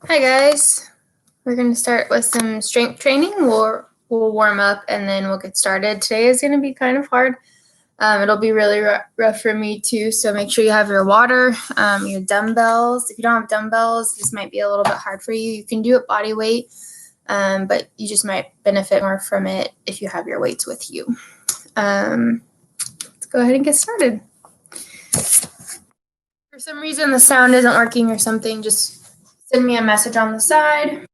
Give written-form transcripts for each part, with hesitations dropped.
Hi guys, we're going to start with some strength training. We'll warm up and then we'll get started. Today is going to be kind of hard. It'll be really rough for me too, so make sure you have your water, your dumbbells. If you don't have dumbbells, this might be a little bit hard for you. You can do it body weight, but you just might benefit more from it if you have your weights with you. Let's go ahead and get started. For some reason the sound isn't working or something, just send me a message on the side.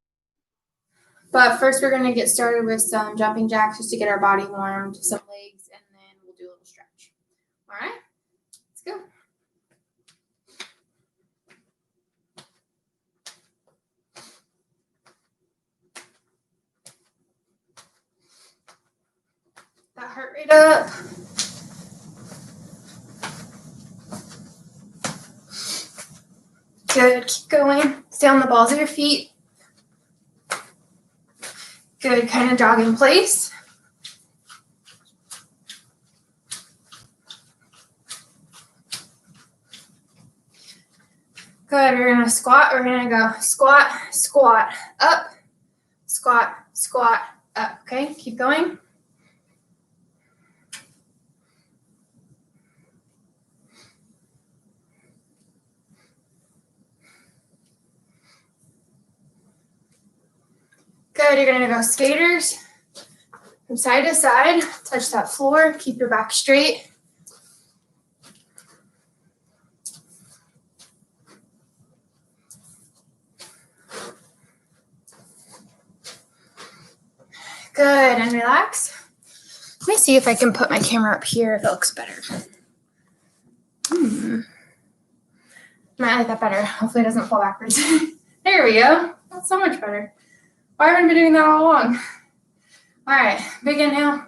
But first we're going to get started with some jumping jacks just to get our body warmed, some legs, and then we'll do a little stretch. All right, let's go. That heart rate up. Good, keep going. Stay on the balls of your feet. Good, kind of jog in place. Good, we're gonna squat. We're gonna go squat, squat, up, squat, squat, up. Okay, keep going. Good, you're gonna go skaters from side to side. Touch that floor, keep your back straight. Good, and relax. Let me see if I can put my camera up here if it looks better. Might like that better. Hopefully it doesn't fall backwards. There we go. That's so much better. Why haven't I been doing that all along? All right, big inhale.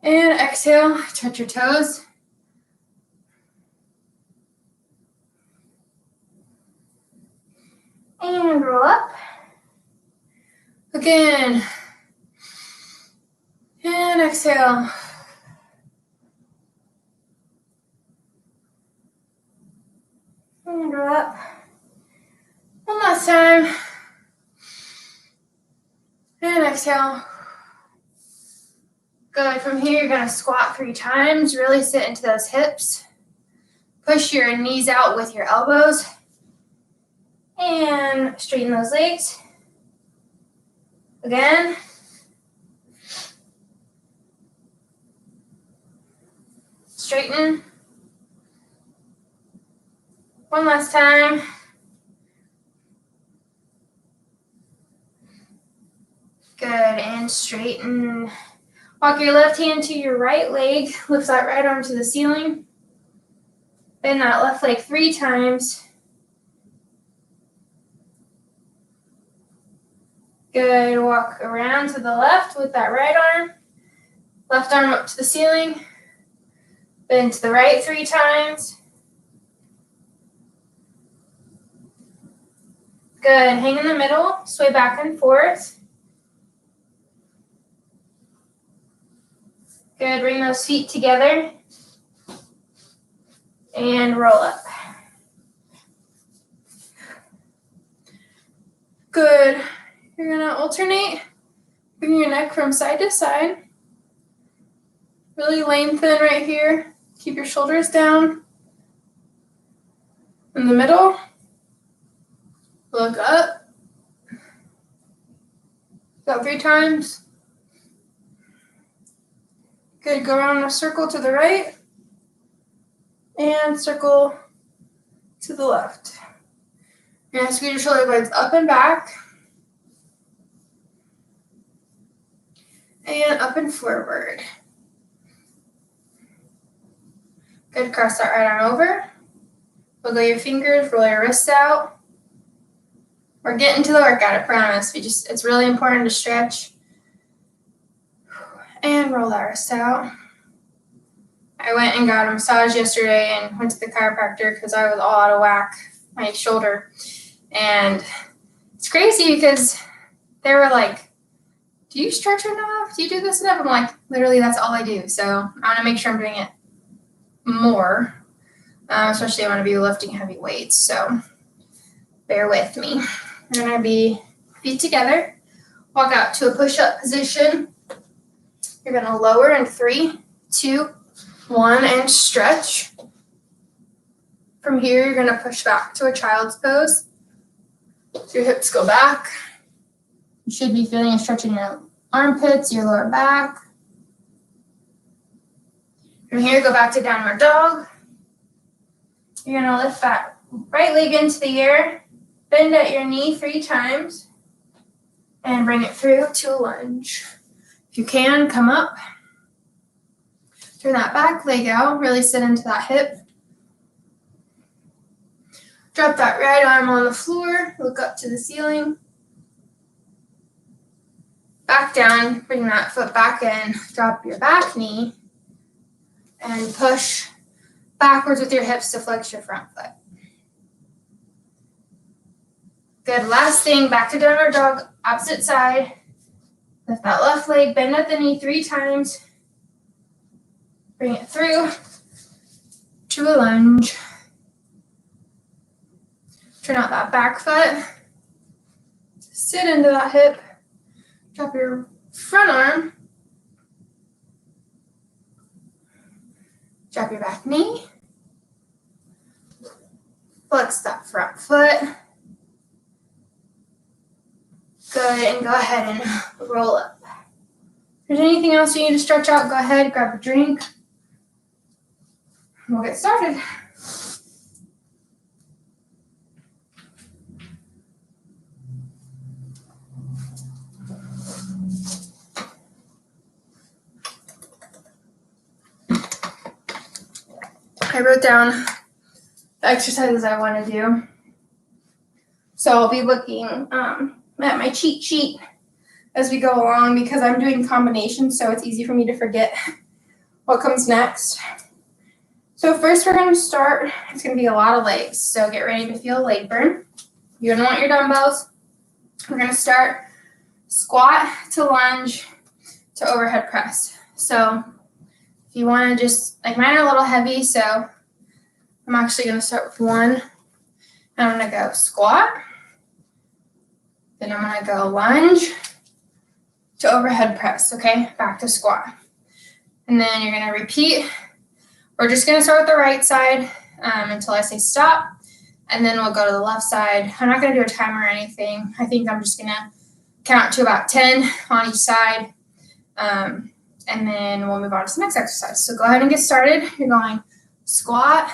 And exhale, touch your toes. And roll up. Again. And exhale. And roll up. One last time. And exhale. Good. From here, you're going to squat 3 times. Really sit into those hips. Push your knees out with your elbows. And straighten those legs. Again. Straighten. One last time. Good, and straighten. Walk your left hand to your right leg. Lift that right arm to the ceiling. Bend that left leg 3 times. Good, walk around to the left with that right arm. Left arm up to the ceiling. Bend to the right 3 times. Good, hang in the middle, sway back and forth. Good, bring those feet together. And roll up. Good. You're going to alternate. Bring your neck from side to side. Really lengthen right here. Keep your shoulders down. In the middle. Look up. Go 3 times. Good, go around in a circle to the right. And circle to the left. You're going to squeeze your shoulder blades up and back. And up and forward. Good, cross that right arm over. Wiggle your fingers, roll your wrists out. We're getting to the workout, I promise. It's really important to stretch. And roll that wrist out. I went and got a massage yesterday and went to the chiropractor because I was all out of whack, my shoulder. And it's crazy because they were like, do you stretch enough? Do you do this enough? I'm like, literally, that's all I do. So I want to make sure I'm doing it more, especially I want to be lifting heavy weights. So Bear with me. We're gonna be feet together. Walk out to a push-up position. You're gonna lower in 3, 2, 1, and stretch. From here, you're gonna push back to a child's pose. So your hips go back. You should be feeling a stretch in your armpits, your lower back. From here, go back to downward dog. You're gonna lift that right leg into the air, bend at your knee 3 times, and bring it through to a lunge. If you can, come up. Turn that back leg out, really sit into that hip. Drop that right arm on the floor, look up to the ceiling. Back down, bring that foot back in, drop your back knee, and push backwards with your hips to flex your front foot. Good, last thing, back to downward dog, opposite side. Lift that left leg, bend at the knee 3 times. Bring it through to a lunge. Turn out that back foot. Sit into that hip. Drop your front arm. Drop your back knee. Flex that front foot. Good, and go ahead and roll up. If there's anything else you need to stretch out, go ahead, grab a drink. We'll get started. I wrote down the exercises I want to do. So I'll be looking at my cheat sheet as we go along because I'm doing combinations, so it's easy for me to forget what comes next. So first we're going to start, it's going to be a lot of legs, so get ready to feel leg burn. You're going to want your dumbbells. We're going to start squat to lunge to overhead press. So if you want to just, like mine are a little heavy, so I'm actually going to start with 1. And I'm going to go squat. Then I'm going to go lunge to overhead press, okay? Back to squat. And then you're going to repeat. We're just going to start with the right side until I say stop. And then we'll go to the left side. I'm not going to do a timer or anything. I think I'm just going to count to about 10 on each side. And then we'll move on to the next exercise. So go ahead and get started. You're going squat,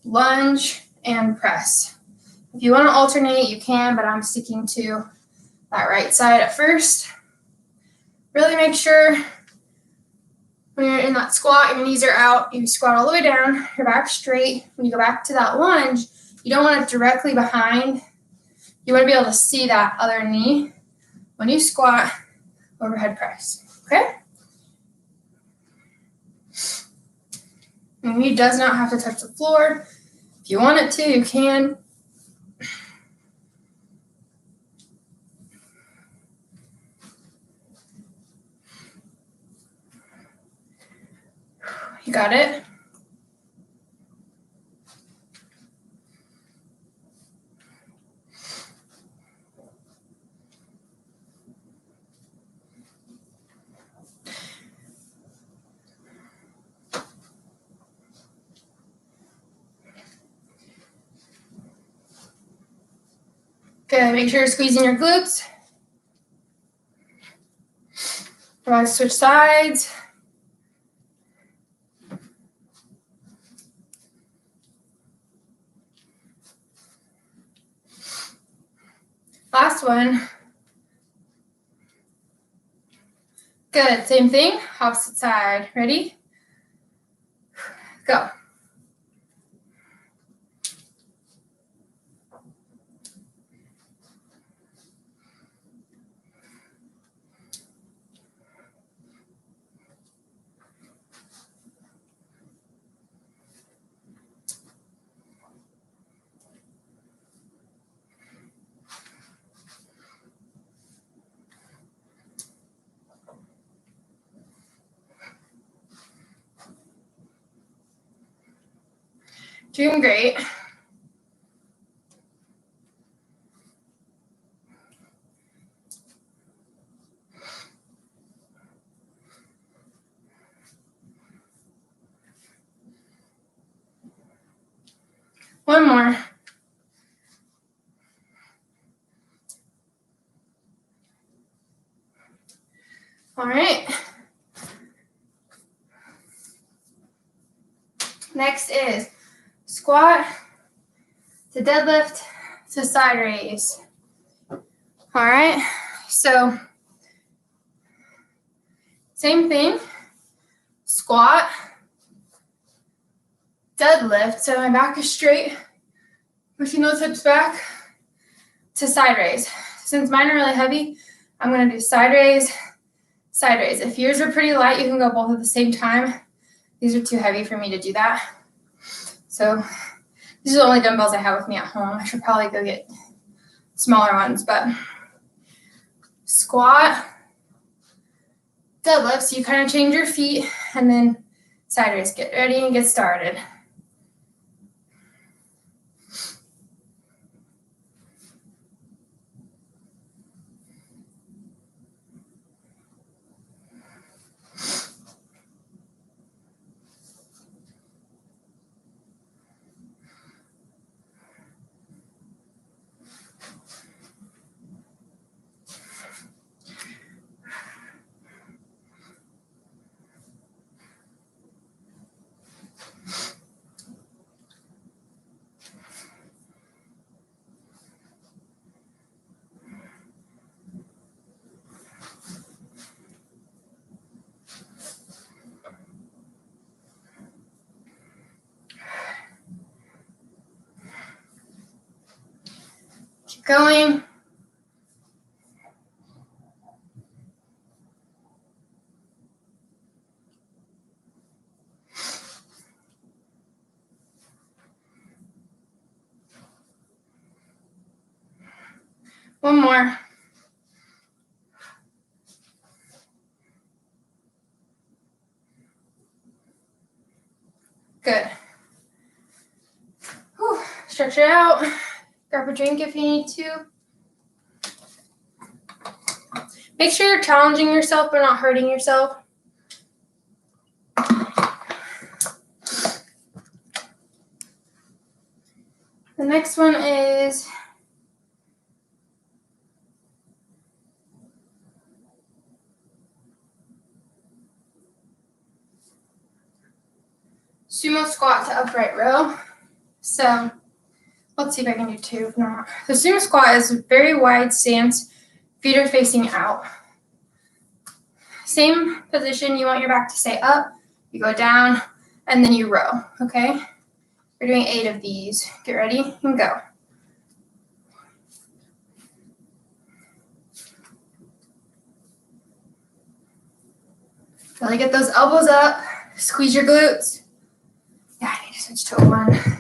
lunge, and press. If you want to alternate, you can, but I'm sticking to that right side at first. Really make sure when you're in that squat, your knees are out, you squat all the way down, your back straight. When you go back to that lunge, you don't want it directly behind. You want to be able to see that other knee when you squat, overhead press, okay? Your knee does not have to touch the floor. If you want it to, you can. You got it? Good, make sure you're squeezing your glutes. We're going to switch sides. Last one. Good, same thing, opposite side. Ready? Go. Doing great. One more. All right. Next is squat to deadlift to side raise. All right. So same thing. Squat, deadlift. So my back is straight, pushing those hips back to side raise. Since mine are really heavy, I'm going to do side raise, side raise. If yours are pretty light, you can go both at the same time. These are too heavy for me to do that. So these are the only dumbbells I have with me at home. I should probably go get smaller ones, but squat, deadlift. So you kind of change your feet and then side raise. Get ready and get started. Keep going. One more. Good. Whew. Stretch it out. Grab a drink if you need to. Make sure you're challenging yourself but not hurting yourself. The next one is sumo squat to upright row. So let's see if I can do two. If not, the sumo squat is a very wide stance. Feet are facing out. Same position. You want your back to stay up. You go down, and then you row. Okay. We're doing 8 of these. Get ready and go. Really get those elbows up. Squeeze your glutes. Yeah, I need to switch to a 1.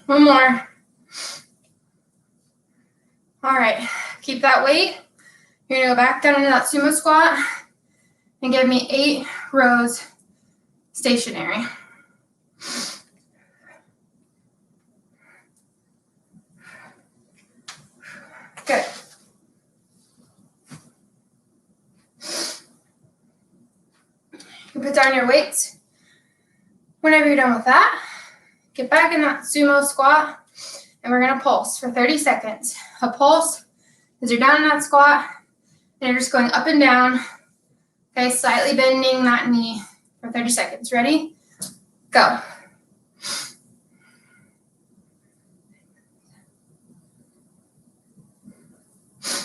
One more. All right, keep that weight. You're gonna go back down into that sumo squat and give me 8 rows stationary. Good. You put down your weights. Whenever you're done with that, get back in that sumo squat, and we're gonna pulse for 30 seconds. A pulse is you're down in that squat, and you're just going up and down. Okay, slightly bending that knee for 30 seconds. Ready? Go.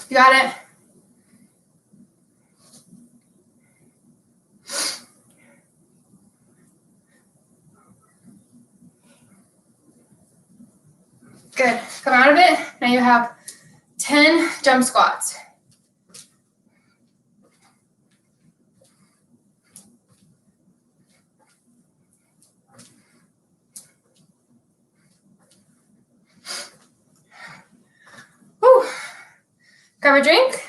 You got it? Good. Come out of it. Now you have 10 jump squats. Whew. Grab a drink.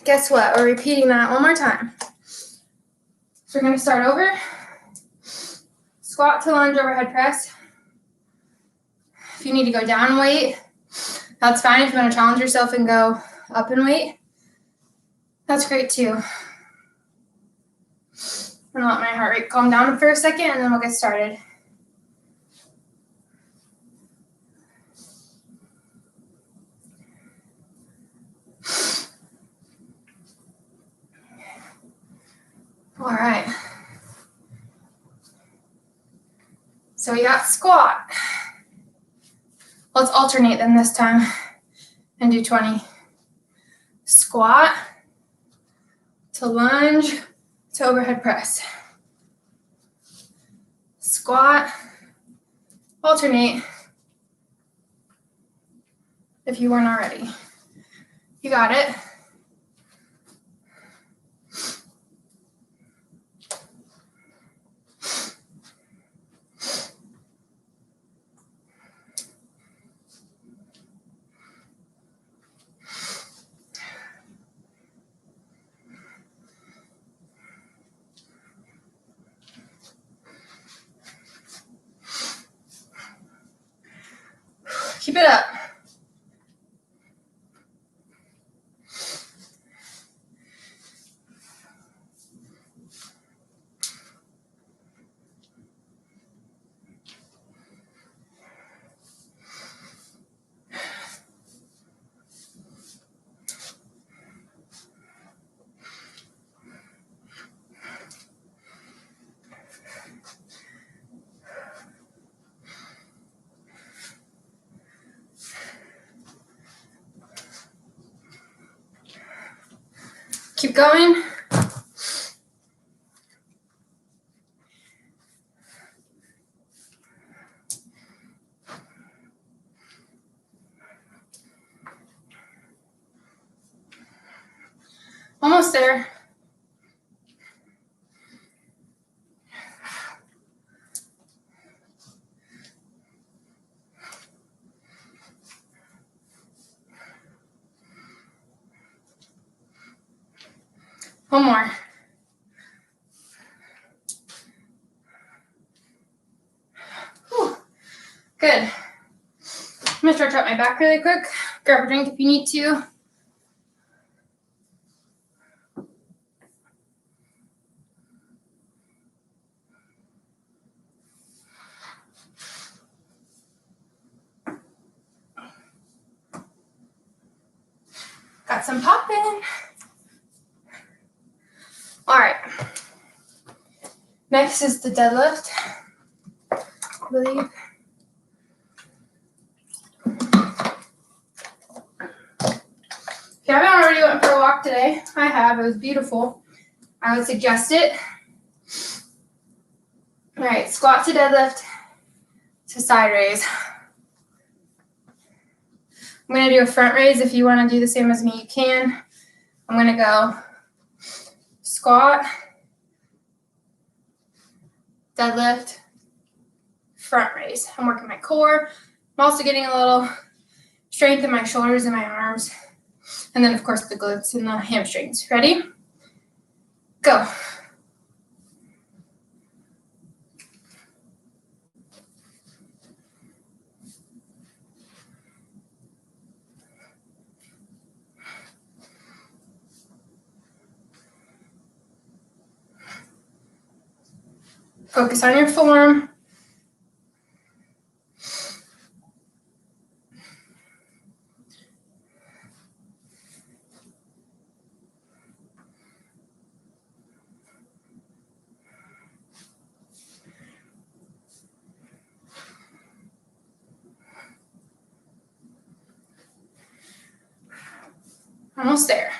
guess what? We're repeating that one more time. So we're going to start over. Squat to lunge overhead press. If you need to go down weight, that's fine. If you want to challenge yourself and go up in weight, that's great too. I'm going to let my heart rate calm down for a second, and then we'll get started. All right. So we got squat. Let's alternate them this time and do 20. Squat to lunge to overhead press. Squat, alternate if you weren't already. You got it. Keep it up. Keep going. Almost there. One more. Whew. Good. I'm going to stretch out my back really quick. Grab a drink if you need to. Got some popping. All right. Next is the deadlift, I believe. If you haven't already went for a walk today, I have. It was beautiful. I would suggest it. All right, squat to deadlift to side raise. I'm going to do a front raise. If you want to do the same as me, you can. I'm going to go squat, deadlift, front raise. I'm working my core. I'm also getting a little strength in my shoulders and my arms. And then, of course, the glutes and the hamstrings. Ready? Go. Focus on your form. Almost there.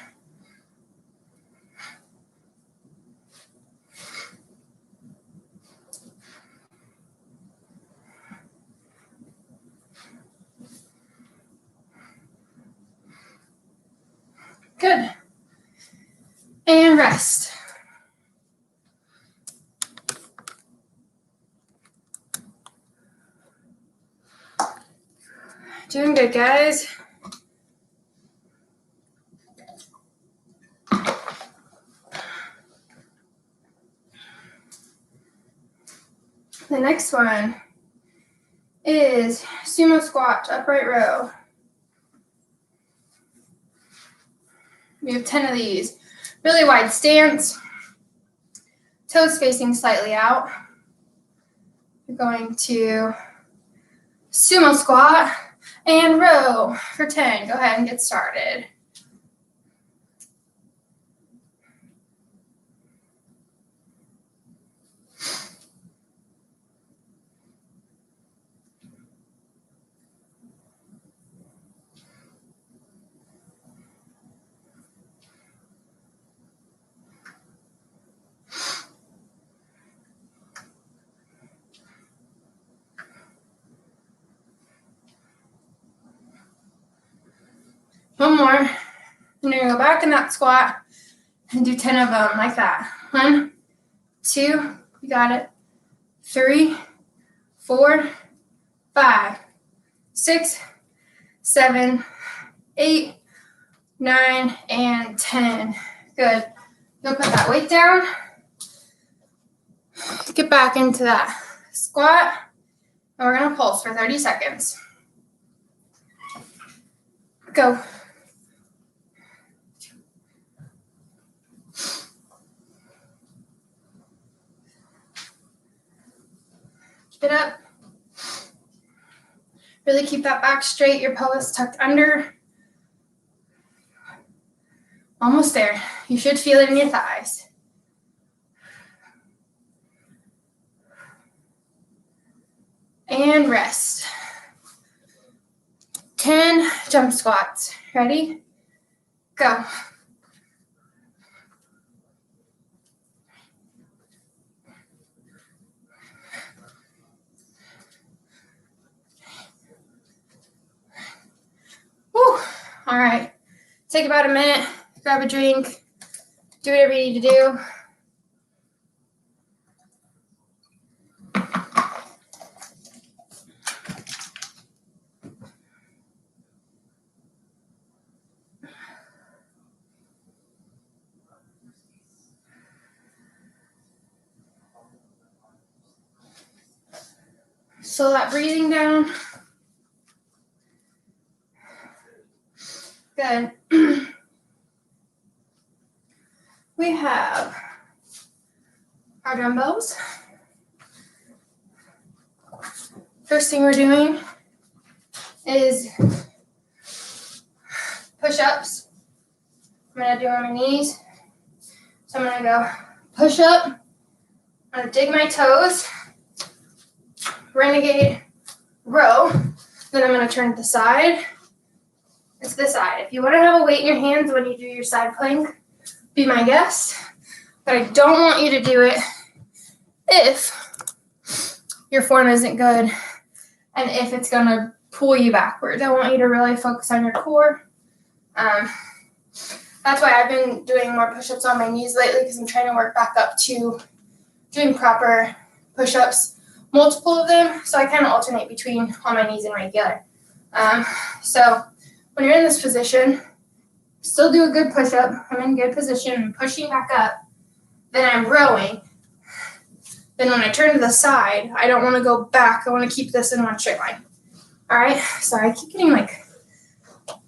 Good. And rest. Doing good, guys. next one is sumo squat, upright row. We have 10 of these. Really wide stance, toes facing slightly out. You're going to sumo squat and row for 10. Go ahead and get started. One more. And you're going to go back in that squat and do 10 of them like that. 1, 2, you got it. 3, 4, 5, 6, 7, 8, 9, and 10. Good. You'll put that weight down. Get back into that squat. And we're going to pulse for 30 seconds. Go. Keep it up. Really keep that back straight, your pelvis tucked under. Almost there. You should feel it in your thighs. And rest. 10 jump squats. Ready? Go. Woo. All right. Take about a minute. Grab a drink. Do whatever you need to do. Slow that breathing down. Good. We have our dumbbells. First thing we're doing is push-ups. I'm going to do on my knees. So I'm going to go push up. I'm going to dig my toes. Renegade row. Then I'm going to turn to the side. It's the side. If you want to have a weight in your hands when you do your side plank, be my guest. But I don't want you to do it if your form isn't good and if it's going to pull you backwards. I want you to really focus on your core. That's why I've been doing more push-ups on my knees lately, because I'm trying to work back up to doing proper push-ups, multiple of them. So I kind of alternate between on my knees and regular. So when you're in this position, still do a good push-up. I'm in good position. I'm pushing back up. Then I'm rowing. Then when I turn to the side, I don't want to go back. I want to keep this in one straight line. All right? Sorry, I keep getting like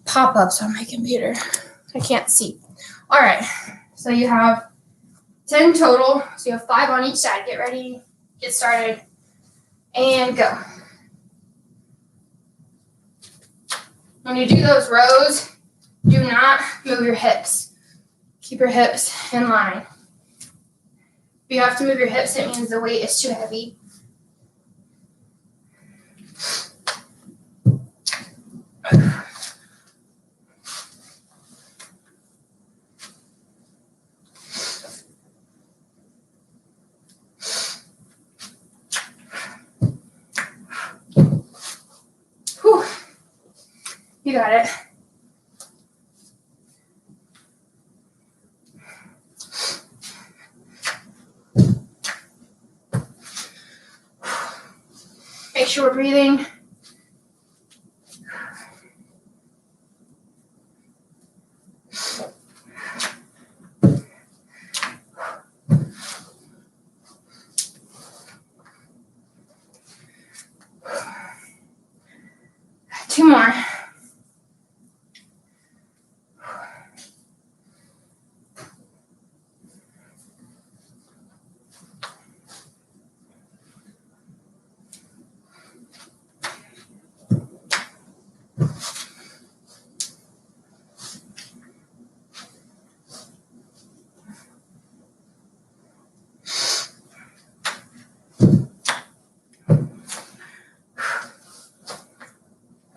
pop-ups on my computer. I can't see. All right. So you have 10 total. So you have 5 on each side. Get ready. Get started. And go. When you do those rows, do not move your hips. Keep your hips in line. If you have to move your hips, it means the weight is too heavy. Whew. You got it. Make sure we're breathing. 2 more.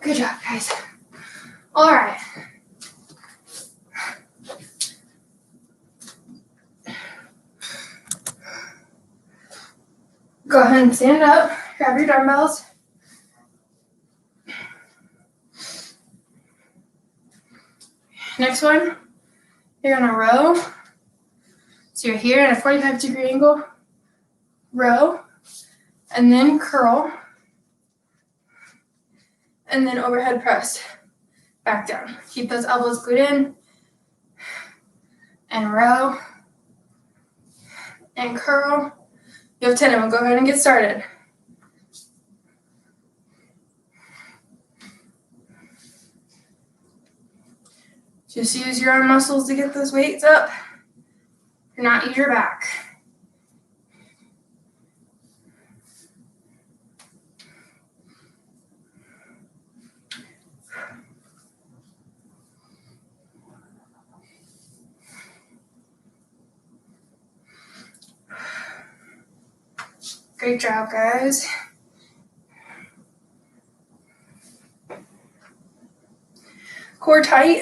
Good job, guys. All right. Go ahead and stand up. Grab your dumbbells. Next one, you're gonna row. So you're here at a 45-degree angle. Row, and then curl, and then overhead press. Back down. Keep those elbows glued in. And row. And curl. You have 10 of them. Go ahead and get started. Just use your arm muscles to get those weights up. Do not use your back. Great job, guys. Core tight.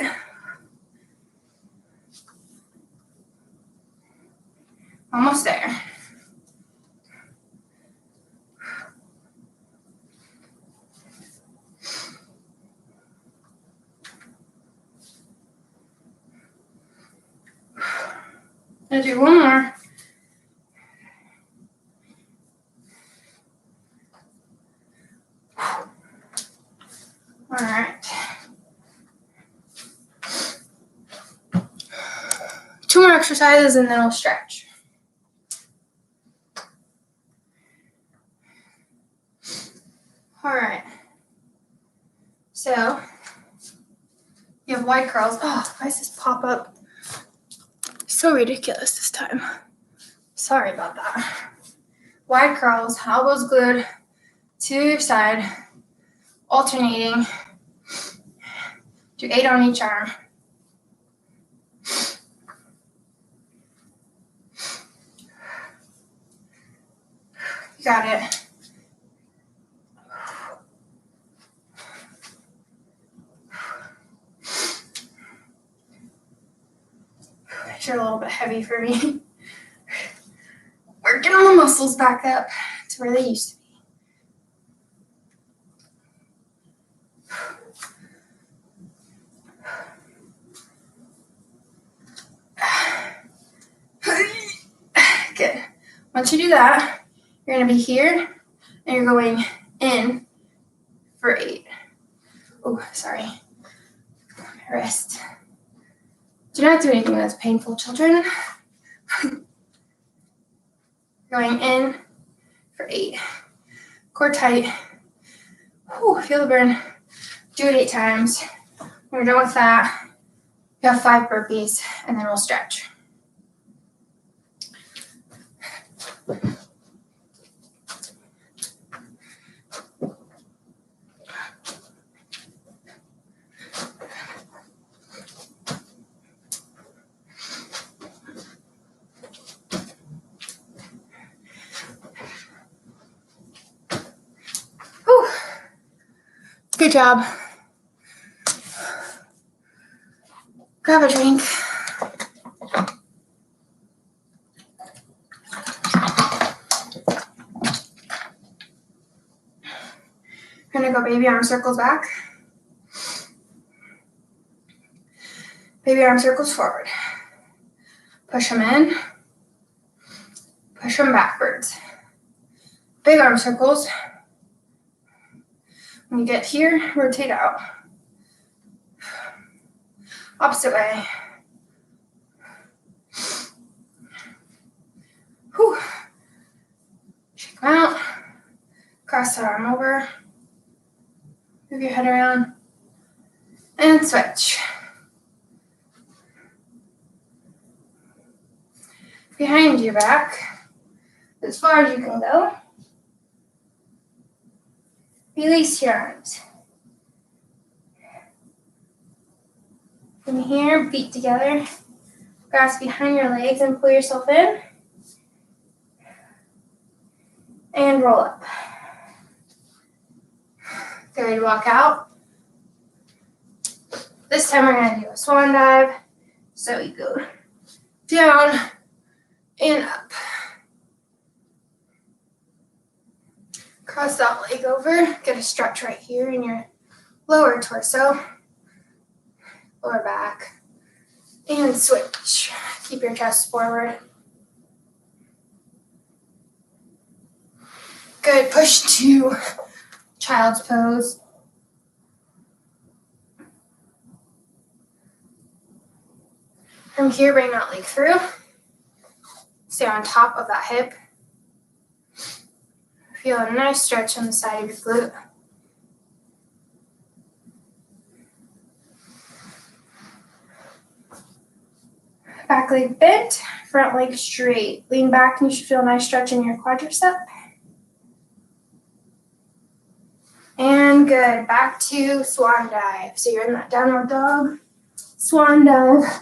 Almost there. Gonna do one more. All right. 2 more exercises and then we'll stretch. All right. So you have wide curls. Oh, why does this pop up? So ridiculous this time. Sorry about that. Wide curls, elbows glued to your side, alternating. Do 8 on each arm. You got it. You're a little bit heavy for me. Working on the muscles back up to where they used to be. Good. Once you do that, you're going to be here and you're going in for 8. Oh, sorry. My wrist. Do not do anything that's painful, children. Going in for 8. Core tight. Whew, feel the burn. Do it 8 times. When you're done with that, you have 5 burpees, and then we'll stretch. Whew. Good job. Grab a drink. We're gonna go baby arm circles back. Baby arm circles forward. Push them in. Push them backwards. Big arm circles. When you get here, rotate out. Opposite way. Whew. Shake them out. Cross the arm over. Move your head around. And switch. Behind your back, as far as you can go. Release your arms. From here, feet together. Grasp behind your legs and pull yourself in. And roll up. Good, walk out. This time we're going to do a swan dive. So you go down and up. Cross that leg over. Get a stretch right here in your lower torso, lower back. And switch. Keep your chest forward. Good, push to child's pose. From here, bring that leg through. Stay on top of that hip. Feel a nice stretch on the side of your glute. Back leg bent, front leg straight. Lean back and you should feel a nice stretch in your quadricep. And good, back to swan dive. So you're in that downward dog, swan dive,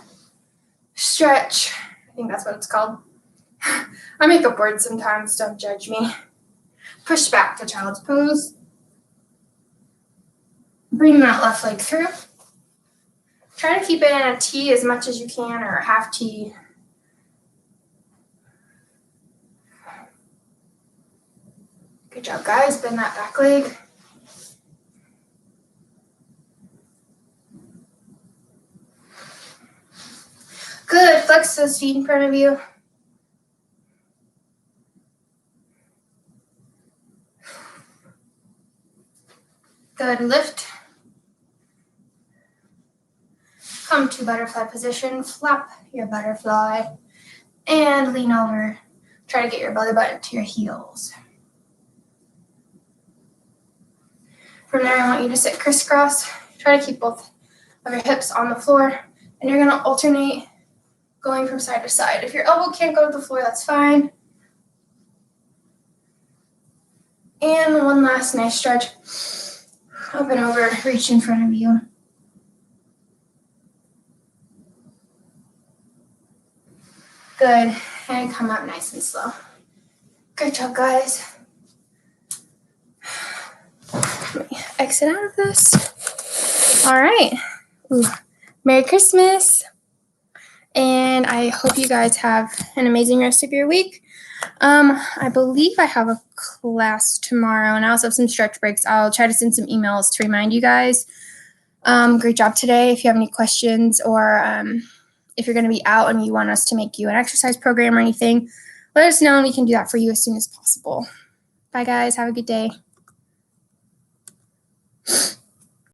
stretch. I think that's what it's called. I make up words sometimes, don't judge me. Push back to child's pose. Bring that left leg through. Try to keep it in a T as much as you can, or a half T. Good job, guys. Bend that back leg. Good. Flex those feet in front of you. Good. Lift. Come to butterfly position. Flap your butterfly. And lean over. Try to get your belly button to your heels. From there, I want you to sit crisscross. Try to keep both of your hips on the floor. And you're going to alternate going from side to side. If your elbow can't go to the floor, that's fine. And one last nice stretch. Up and over, reach in front of you. Good. And come up nice and slow. Good job, guys. Let me exit out of this. All right. Ooh. Merry Christmas. And I hope you guys have an amazing rest of your week. I believe I have a class tomorrow, and I also have some stretch breaks. I'll try to send some emails to remind you guys. Great job today. If you have any questions, or if you're going to be out and you want us to make you an exercise program or anything, let us know and we can do that for you as soon as possible. Bye, guys. Have a good day.